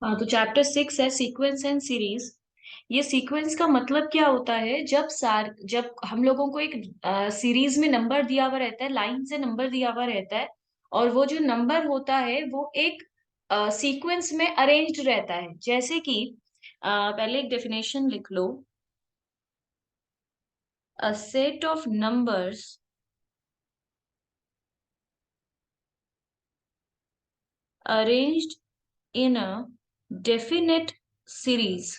हाँ, तो चैप्टर 6 है सीक्वेंस एंड सीरीज। ये सीक्वेंस का मतलब क्या होता है? जब हम लोगों को एक सीरीज में नंबर दिया हुआ रहता है, लाइन से नंबर दिया हुआ रहता है, और वो जो नंबर होता है वो एक सीक्वेंस में अरेंज्ड रहता है। जैसे कि पहले एक डेफिनेशन लिख लो। A set of numbers arranged in a definite series,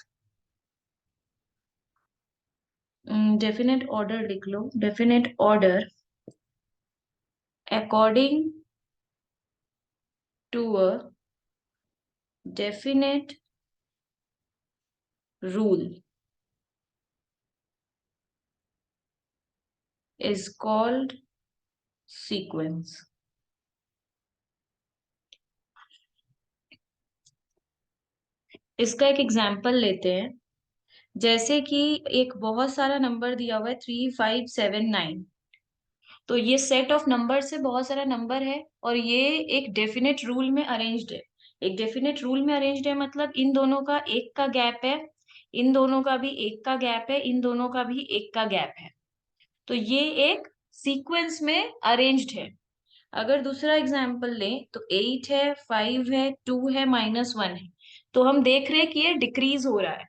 definite order लिख लो, definite order according to a definite rule is called sequence। इसका एक एग्जाम्पल लेते हैं। जैसे कि एक बहुत सारा नंबर दिया हुआ है 3579। तो ये सेट ऑफ नंबर से बहुत सारा नंबर है, और ये एक डेफिनेट रूल में अरेंज्ड है। एक डेफिनेट रूल में अरेंज्ड है मतलब इन दोनों का एक का गैप है, इन दोनों का भी एक का गैप है, इन दोनों का भी एक का गैप है। तो ये एक सीक्वेंस में अरेंज्ड है। अगर दूसरा एग्जाम्पल लें तो 8 है, 5 है, 2 है, -1 है। तो हम देख रहे हैं कि ये डिक्रीज हो रहा है।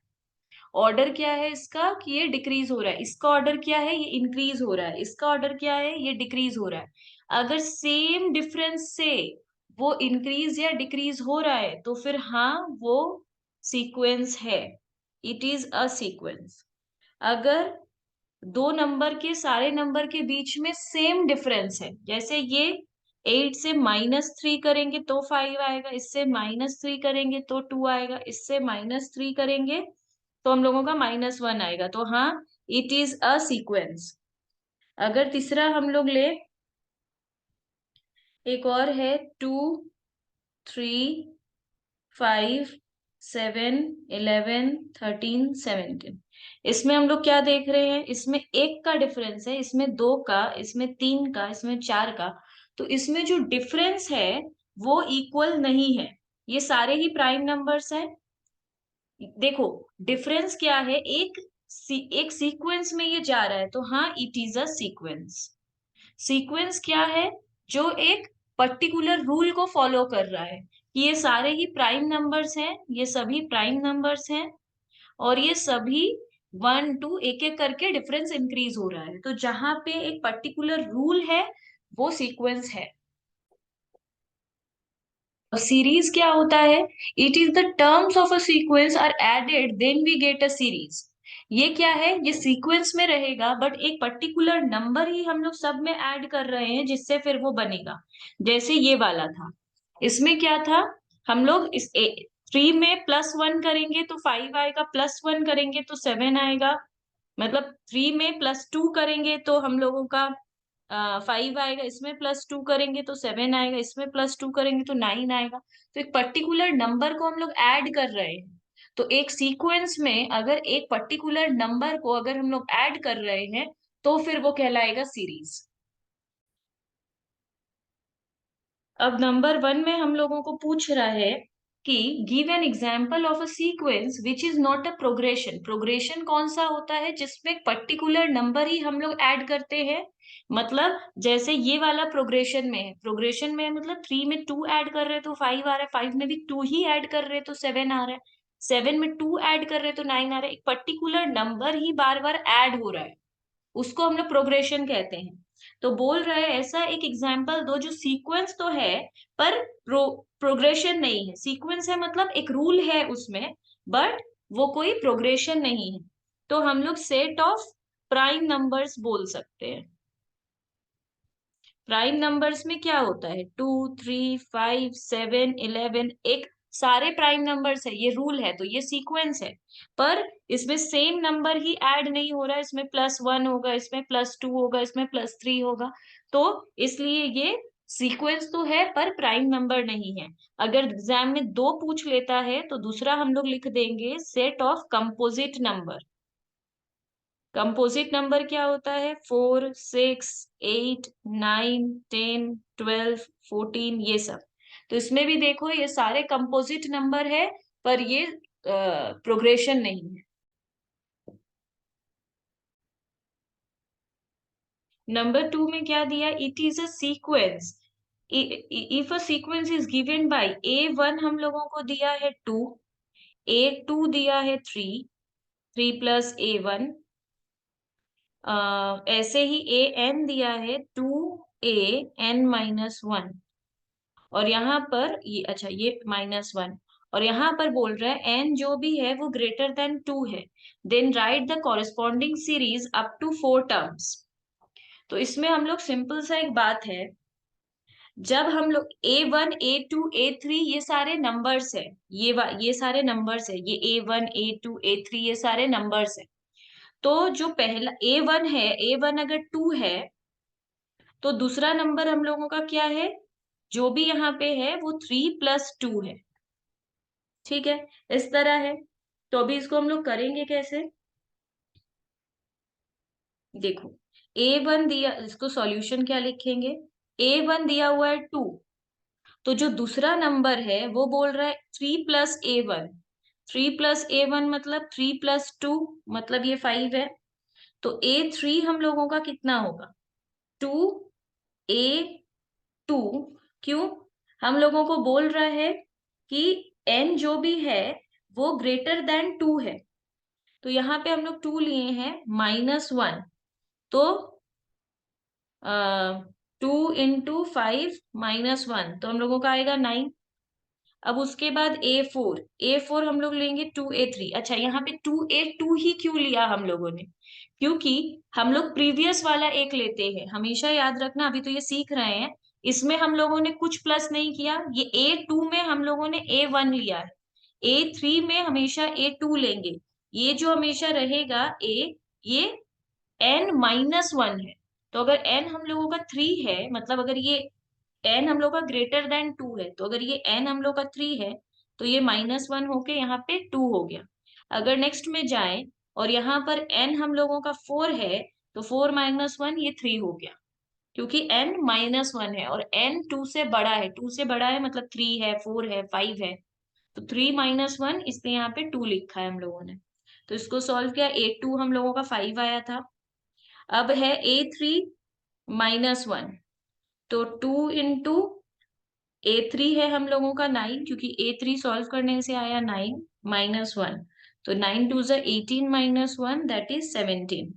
ऑर्डर क्या है इसका? कि ये डिक्रीज हो रहा है। इसका ऑर्डर क्या है? ये इंक्रीज हो रहा है। इसका ऑर्डर क्या है? ये डिक्रीज हो रहा है। अगर सेम डिफरेंस से वो इंक्रीज या डिक्रीज हो रहा है तो फिर हाँ, वो सीक्वेंस है। It is a sequence. अगर दो नंबर के सारे नंबर के बीच में सेम डिफरेंस है, जैसे ये 8 से -3 करेंगे तो 5 आएगा, इससे -3 करेंगे तो 2 आएगा, इससे -3 करेंगे तो हम लोगों का -1 आएगा। तो हाँ, इट इज अ सीक्वेंस। अगर तीसरा हम लोग ले, एक और है 2, 3, 5, 7, 11, 13, 17। इसमें हम लोग क्या देख रहे हैं? इसमें एक का डिफरेंस है, इसमें दो का, इसमें तीन का, इसमें चार का। तो इसमें जो डिफरेंस है वो इक्वल नहीं है। ये सारे ही प्राइम नंबर्स हैं। देखो, डिफरेंस क्या है? एक सीक्वेंस में ये जा रहा है, तो हाँ, it is a sequence. Sequence क्या है? जो एक पर्टिकुलर रूल को फॉलो कर रहा है कि ये सारे ही प्राइम नंबर्स हैं, ये सभी प्राइम नंबर्स हैं, और ये सभी 1 2 एक एक करके डिफरेंस इंक्रीज हो रहा है। तो जहां पे एक पर्टिकुलर रूल है वो सीक्वेंस है। सीरीज क्या होता है? It is the terms of a sequence are added then we get a series. ये क्या है? ये सीक्वेंस में रहेगा बट एक पर्टिकुलर नंबर ही हम लोग सब में ऐड कर रहे हैं जिससे फिर वो बनेगा। जैसे ये वाला था, इसमें क्या था? हम लोग 3 में +1 करेंगे तो 5 आएगा, +1 करेंगे तो 7 आएगा। मतलब 3 में +2 करेंगे तो हम लोगों का 5 आएगा, इसमें +2 करेंगे तो 7 आएगा, इसमें +2 करेंगे तो 9 आएगा। तो एक पर्टिकुलर नंबर को हम लोग ऐड कर रहे हैं। तो एक सीक्वेंस में अगर एक पर्टिकुलर नंबर को अगर हम लोग ऐड कर रहे हैं तो फिर वो कहलाएगा सीरीज। अब नंबर 1 में हम लोगों को पूछ रहा है कि give an example of a sequence which is not a progression. Progression कौन सा होता है? जिसमें पर्टिकुलर नंबर ही हम लोग ऐड करते हैं। मतलब जैसे ये वाला प्रोग्रेशन में है, प्रोग्रेशन में है मतलब 3 में 2 ऐड कर रहे हैं तो 5 आ रहा है, 5 में भी 2 ही ऐड कर रहे हैं तो 7 आ रहा है, 7 में 2 ऐड कर रहे हैं तो 9 आ रहा है। एक पर्टिकुलर नंबर ही बार बार ऐड हो रहा है, उसको हम लोग प्रोग्रेशन कहते हैं। तो बोल रहे हैं ऐसा एक एग्जाम्पल दो जो सीक्वेंस तो है पर प्रोग्रेशन नहीं है। सीक्वेंस है मतलब एक रूल है उसमें, बट वो कोई प्रोग्रेशन नहीं है। तो हम लोग सेट ऑफ प्राइम नंबर्स बोल सकते हैं। प्राइम नंबर्स में क्या होता है? 2, 3, 5, 7, 11, एक सारे प्राइम नंबर्स है, ये रूल है, तो ये सीक्वेंस है। पर इसमें सेम नंबर ही ऐड नहीं हो रहा है, इसमें +1 होगा, इसमें +2 होगा, इसमें +3 होगा। तो इसलिए ये सीक्वेंस तो है पर प्राइम नंबर नहीं है। अगर एग्जाम में दो पूछ लेता है तो दूसरा हम लोग लिख देंगे set of composite number. Composite number क्या होता है? 4, 6, 8, 9, 10, 12, 14, ये सब। तो इसमें भी देखो ये सारे कंपोजिट नंबर है, पर ये प्रोग्रेशन नहीं है। नंबर 2 में क्या दिया, it is a sequence, if a sequence is given bye A1 हम लोगों को दिया है 2, A2 दिया है 3 प्लस A1, ऐसे ही AN दिया है 2AN-1, और यहाँ पर ये, अच्छा ये -1, और यहाँ पर बोल रहा है n जो भी है वो ग्रेटर देन 2 है, then write the corresponding series up to 4 terms. तो इसमें हम लोग सिंपल सा एक बात है, जब हम लोग A1 A2 A3 ये सारे नंबर्स है, ये सारे नंबर्स है, ये A1 A2 A3 ये सारे नंबर्स है। तो जो पहला A1 है, A1 अगर 2 है तो दूसरा नंबर हम लोगों का क्या है, जो भी यहाँ पे है वो 3 + 2 है। ठीक है, इस तरह है। तो अभी इसको हम लोग करेंगे कैसे, देखो A1 दिया, इसको सॉल्यूशन क्या लिखेंगे, A1 दिया हुआ है 2, तो जो दूसरा नंबर है वो बोल रहा है 3 + A1, 3 + A1 मतलब 3 + 2 मतलब ये 5 है। तो A3 हम लोगों का कितना होगा, 2A2, क्यों, हम लोगों को बोल रहा है कि n जो भी है वो ग्रेटर देन 2 है, तो यहाँ पे हम लोग 2 लिए हैं -1, तो 2 × 5 - 1 तो हम लोगों का आएगा 9। अब उसके बाद A4 हम लोग लेंगे 2A3। अच्छा, यहाँ पे 2A2 ही क्यों लिया हम लोगों ने, क्योंकि हम लोग प्रीवियस वाला एक लेते हैं, हमेशा याद रखना, अभी तो ये सीख रहे हैं, इसमें हम लोगों ने कुछ प्लस नहीं किया, ये A2 में हम लोगों ने A1 लिया है, A3 में हमेशा A2 लेंगे, ये जो हमेशा रहेगा ये n-1 है। तो अगर n हम लोगों का 3 है, मतलब अगर ये n हम लोग का ग्रेटर देन 2 है, तो अगर ये n हम लोग का 3 है तो ये -1 होके यहाँ पे 2 हो गया। अगर नेक्स्ट में जाए और यहाँ पर n हम लोगों का 4 है, तो 4 - 1 ये 3 हो गया, क्योंकि n -1 है और n 2 से बड़ा है, 2 से बड़ा है मतलब 3 है, 4 है, 5 है, तो 3 - 1 इसलिए यहाँ पे 2 लिखा है हम लोगों ने। तो इसको सॉल्व किया, A2 हम लोगों का 5 आया था। अब है A3 - 1, तो 2 × A3 है हम लोगों का 9, क्योंकि A3 सॉल्व करने से आया 9 - 1, तो 9 2 18 - 1 दैट इज 17।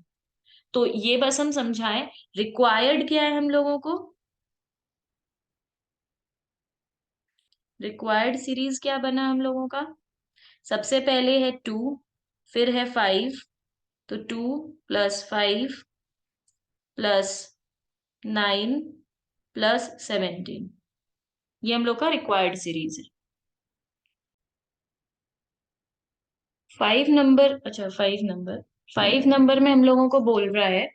तो ये बस हम समझाएं, रिक्वायर्ड क्या है हम लोगों को, रिक्वायर्ड सीरीज क्या बना हम लोगों का, सबसे पहले है 2, फिर है 5, तो 2 + 5 + 9 + 17, ये हम लोग का रिक्वायर्ड सीरीज है। 5 नंबर, अच्छा 5 नंबर में हम लोगों को बोल रहा है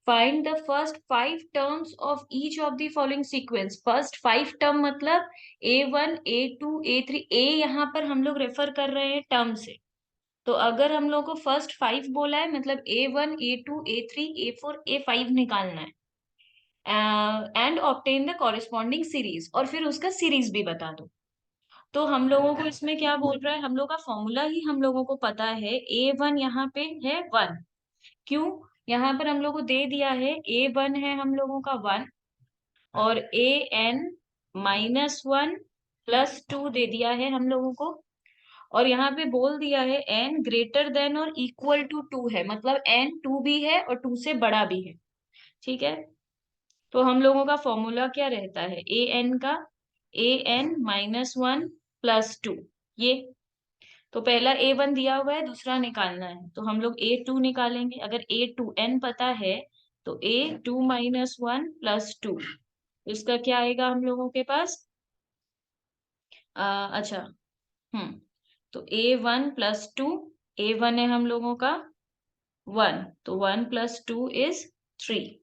find the first 5 terms of each of the following sequence. First 5 term मतलब A1 A2 A3, A यहाँ पर हम लोग रेफर कर रहे हैं टर्म से, तो अगर हम लोग को फर्स्ट 5 बोला है मतलब A1 A2 A3 A4 A5 निकालना है, and obtain the corresponding series, और फिर उसका सीरीज भी बता दो। तो हम लोगों को इसमें क्या बोल रहा है, हम लोग का फॉर्मूला ही हम लोगों को पता है, A1 यहाँ पे है 1, क्यों, यहाँ पर हम लोग को दे दिया है A1 है हम लोगों का 1, और AN-1 + 2 दे दिया है हम लोगों को, और यहाँ पे बोल दिया है n ग्रेटर देन और इक्वल टू 2 है, मतलब n 2 भी है और 2 से बड़ा भी है। ठीक है, तो हम लोगों का फॉर्मूला क्या रहता है, AN-1 + 2, ये, तो पहला A1 दिया हुआ है, दूसरा निकालना है, तो हम लोग A2 निकालेंगे, अगर A2 n पता है तो A2 - 1 + 2, इसका क्या आएगा हम लोगों के पास, अच्छा, हम्म, तो A1 + 2, A1 है हम लोगों का 1, तो 1 + 2 = 3।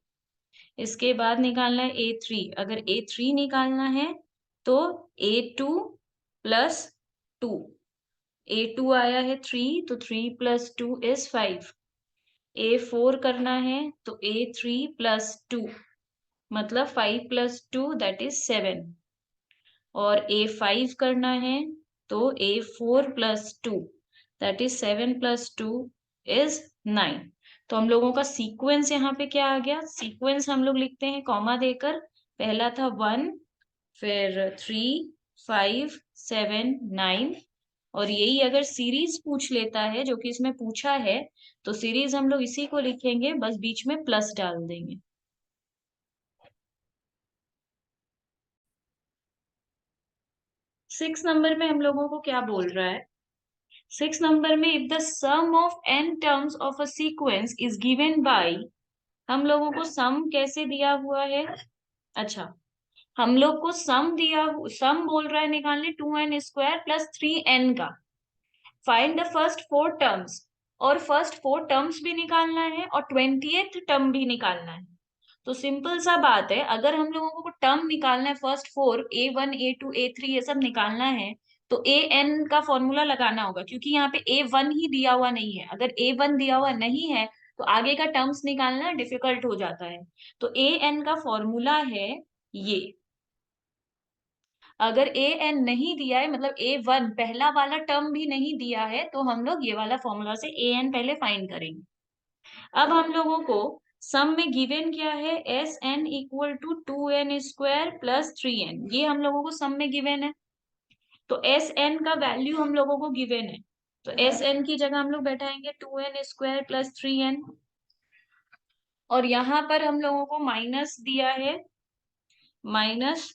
इसके बाद निकालना है A3, अगर A3 निकालना है तो A2 + 2, A2 आया है 3, तो 3 + 2 = 5। A4 करना है तो A3 + 2 मतलब 5 + 2 दैट इज 7, और A5 करना है तो A4 plus 2 that is 7 plus 2 is 9। तो हम लोगों का सीक्वेंस यहाँ पे क्या आ गया, सीक्वेंस हम लोग लिखते हैं कॉमा देकर। पहला था 1, फिर 3, 5, 7, 9। और यही अगर सीरीज पूछ लेता है, जो कि इसमें पूछा है, तो सीरीज हम लोग इसी को लिखेंगे, बस बीच में प्लस डाल देंगे। 6 नंबर में हम लोगों को क्या बोल रहा है, 6 नंबर में if the sum of n terms of a sequence is given by, हम लोगों को सम कैसे दिया हुआ है, अच्छा, हम लोग को सम बोल रहा है निकालने 2n² प्लस 3n का। Find the first four terms, और फर्स्ट फोर टर्म्स भी निकालना है और 20th टर्म भी निकालना है। तो सिंपल सा बात है, अगर हम लोगों को टर्म निकालना है first four A1 A2 A3 ये सब निकालना है, तो an का फॉर्मूला लगाना होगा, क्योंकि यहाँ पे A1 ही दिया हुआ नहीं है। अगर A1 दिया हुआ नहीं है तो आगे का टर्म्स निकालना डिफिकल्ट हो जाता है। तो an का फॉर्मूला है ये। अगर an नहीं दिया है, मतलब A1 पहला वाला टर्म भी नहीं दिया है, तो हम लोग ये वाला फॉर्मूला से an पहले फाइंड करेंगे। अब हम लोगों को सम में गिवन क्या है, S n equal to 2n² plus 3n, ये हम लोगों को सम में गिवन है। तो एस एन का वैल्यू हम लोगों को गिवन है, तो एस एन की जगह हम लोग बैठाएंगे 2n² प्लस 3n। और यहाँ पर हम लोगों को माइनस दिया है, माइनस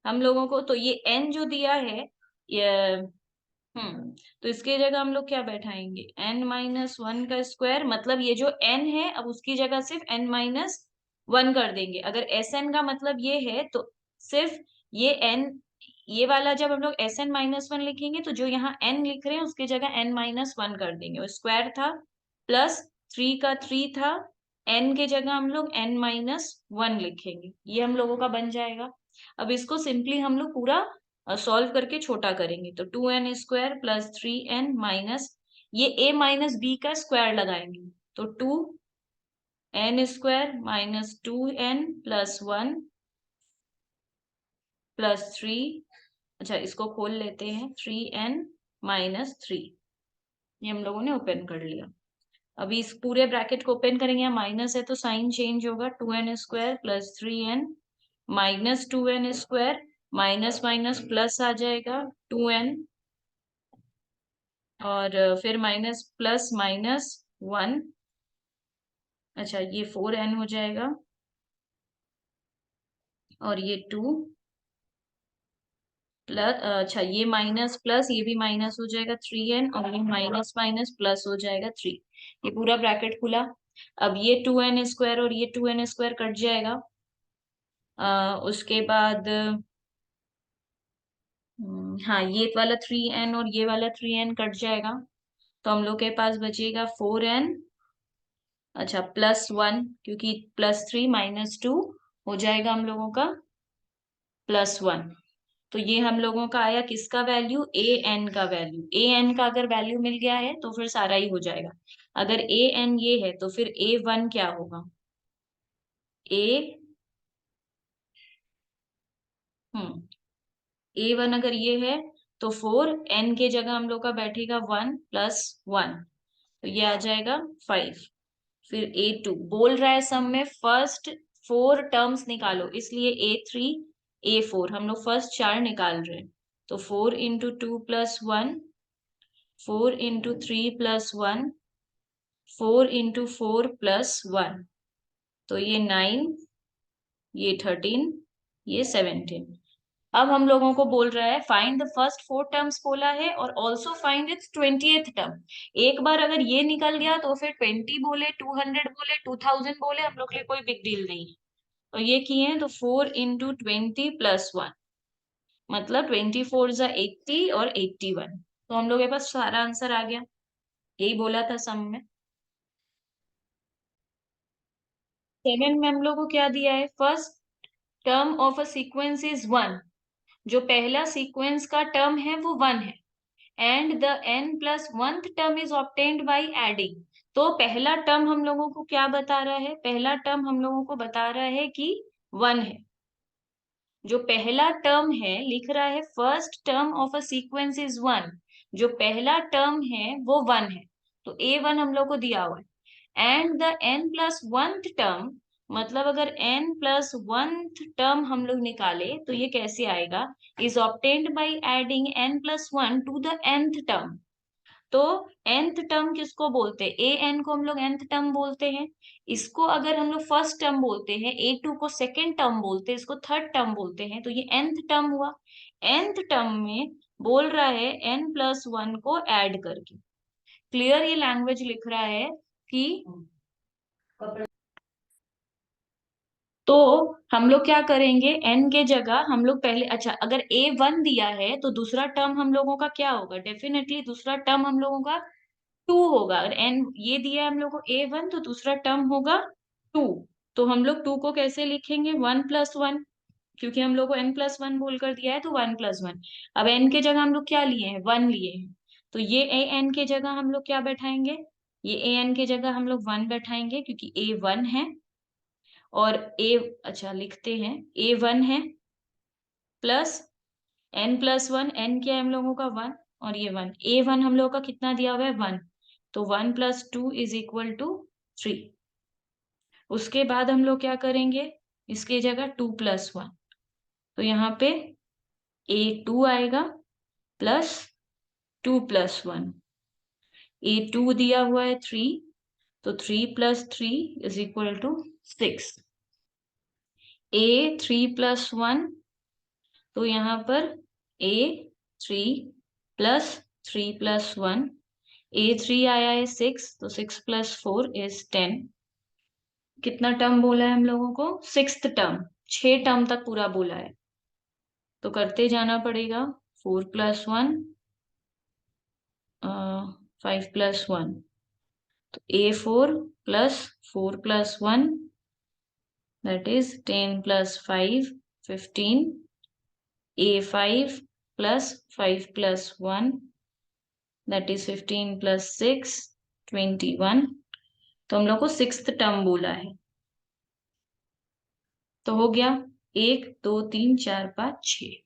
हम लोगों को, तो ये n जो दिया है, ये हम्म, तो इसके जगह हम लोग क्या बैठाएंगे, n-1 का स्क्वायर, मतलब ये जो n है अब उसकी जगह सिर्फ n-1 कर देंगे। अगर Sn का मतलब ये है तो सिर्फ ये n, ये वाला जब हम लोग Sn-1 लिखेंगे तो जो यहाँ n लिख रहे हैं उसकी जगह n-1 कर देंगे। और स्क्वायर था प्लस 3 का 3 था, n के जगह हम लोग n-1 लिखेंगे, ये हम लोगों का बन जाएगा। अब इसको सिंपली हम लोग पूरा सॉल्व करके छोटा करेंगे, तो 2n² प्लस 3n माइनस, ये a माइनस b का स्क्वायर लगाएंगे, तो 2n² minus 2n plus 1 plus 3, अच्छा इसको खोल लेते हैं, 3n-3, ये हम लोगों ने ओपन कर लिया। अभी इस पूरे ब्रैकेट को ओपन करेंगे, यहाँ माइनस है तो साइन चेंज होगा, 2n² plus 3n minus 2n², minus minus plus आ जाएगा 2n, और फिर माइनस प्लस माइनस 1, अच्छा ये 4n हो जाएगा, और ये 2 प्लस, अच्छा ये माइनस प्लस ये भी माइनस हो जाएगा 3n, और ये माइनस माइनस प्लस हो जाएगा 3। ये पूरा ब्रैकेट खुला। अब ये 2n² और ये 2n² कट जाएगा। उसके बाद हाँ ये वाला 3n और ये वाला 3n कट जाएगा, तो हम लोग के पास बचेगा 4n, अच्छा प्लस 1, क्योंकि +3 - 2 हो जाएगा हम लोगों का +1। तो ये हम लोगों का आया किसका वैल्यू, ए एन का वैल्यू। ए एन का अगर वैल्यू मिल गया है तो फिर सारा ही हो जाएगा। अगर ए एन ये है तो फिर A1 क्या होगा, ए हम्म A1 अगर ये है तो 4n के जगह हम लोग का बैठेगा 1 प्लस 1, तो ये आ जाएगा 5। फिर A2 बोल रहा है सम में फर्स्ट फोर टर्म्स निकालो, इसलिए A3 A4 हम लोग फर्स्ट चार निकाल रहे हैं। तो 4 × 2 + 1, 4 × 3 + 1, 4 × 4 + 1, तो ये 9, ये 13, ये 17। अब हम लोगों को बोल रहा है find the first four terms बोला है, और also find its 20th term. एक बार अगर ये निकल गया तो फिर 20 बोले, 200 बोले, 2000 बोले, हम लोग के लिए कोई बिग डील नहीं है। तो ये किए हैं, तो 4 × 20 + 1, मतलब 24 × 80 और 81। तो हम लोग के पास सारा आंसर आ गया, यही बोला था सम में। 7 में हम लोग को क्या दिया है, first term of a sequence is 1, जो पहला सीक्वेंस का टर्म है वो 1 है, and the n+1th term is obtained by adding. तो पहला टर्म हम लोगों को क्या बता रहा है, पहला टर्म हम लोगों को बता रहा है कि 1 है, जो पहला टर्म है लिख रहा है first term of a sequence is one, जो पहला टर्म है वो वन है, तो ए वन हम लोग को दिया हुआ है। And the n plus oneth term, मतलब अगर एन प्लस वंथ टर्म हम लोग निकाले तो ये कैसे आएगा, is obtained by adding N plus one two the nth term. तो nth टर्म किसको बोलते हैं, ए एन को हम लोग nth टर्म बोलते हैं। इसको अगर हम लोग फर्स्ट टर्म बोलते हैं, ए टू को सेकेंड टर्म बोलते हैं, इसको थर्ड टर्म बोलते हैं, तो ये nth टर्म हुआ। nth टर्म में बोल रहा है n प्लस वन को ऐड करके, क्लियर ये लैंग्वेज लिख रहा है कि, तो हम लोग क्या करेंगे, n के जगह हम लोग पहले, अच्छा अगर a वन दिया है तो दूसरा टर्म हम लोगों का क्या होगा, डेफिनेटली दूसरा टर्म हम लोगों का टू होगा। अगर एन ये दिया है हम लोग को ए वन, तो दूसरा टर्म होगा टू। तो हम लोग टू को कैसे लिखेंगे, वन प्लस वन, क्योंकि हम लोग को एन प्लस वन बोलकर दिया है तो वन प्लस वन। अब एन के जगह हम लोग क्या लिए हैं, वन लिए हैं, तो ये ए एन के जगह हम लोग क्या बैठाएंगे, ये ए एन के जगह हम लोग वन बैठाएंगे, क्योंकि ए वन है। और ए, अच्छा लिखते हैं, ए वन है plus n plus one, n क्या है हम लोगों का वन, और ये वन, ए वन हम लोगों का कितना दिया हुआ है, वन, तो one plus two is equal to three. उसके बाद हम लोग क्या करेंगे, इसके जगह टू प्लस वन, तो यहाँ पे ए टू आएगा plus two plus one, a two दिया हुआ है थ्री, तो three plus three is equal to six. A three plus one, तो यहाँ पर a three plus three plus one, a three आया है सिक्स, तो six plus four is ten. कितना टर्म बोला है हम लोगों को, सिक्स्थ टर्म, छह टर्म तक पूरा बोला है, तो करते जाना पड़ेगा। Four plus one, five plus one, तो a four plus four plus one, that is ten plus five, fifteen. A five plus five plus one, that is fifteen plus six, 21। तो हम लोग को सिक्स्थ टर्म बोला है, तो हो गया एक दो तीन चार पाँच छः।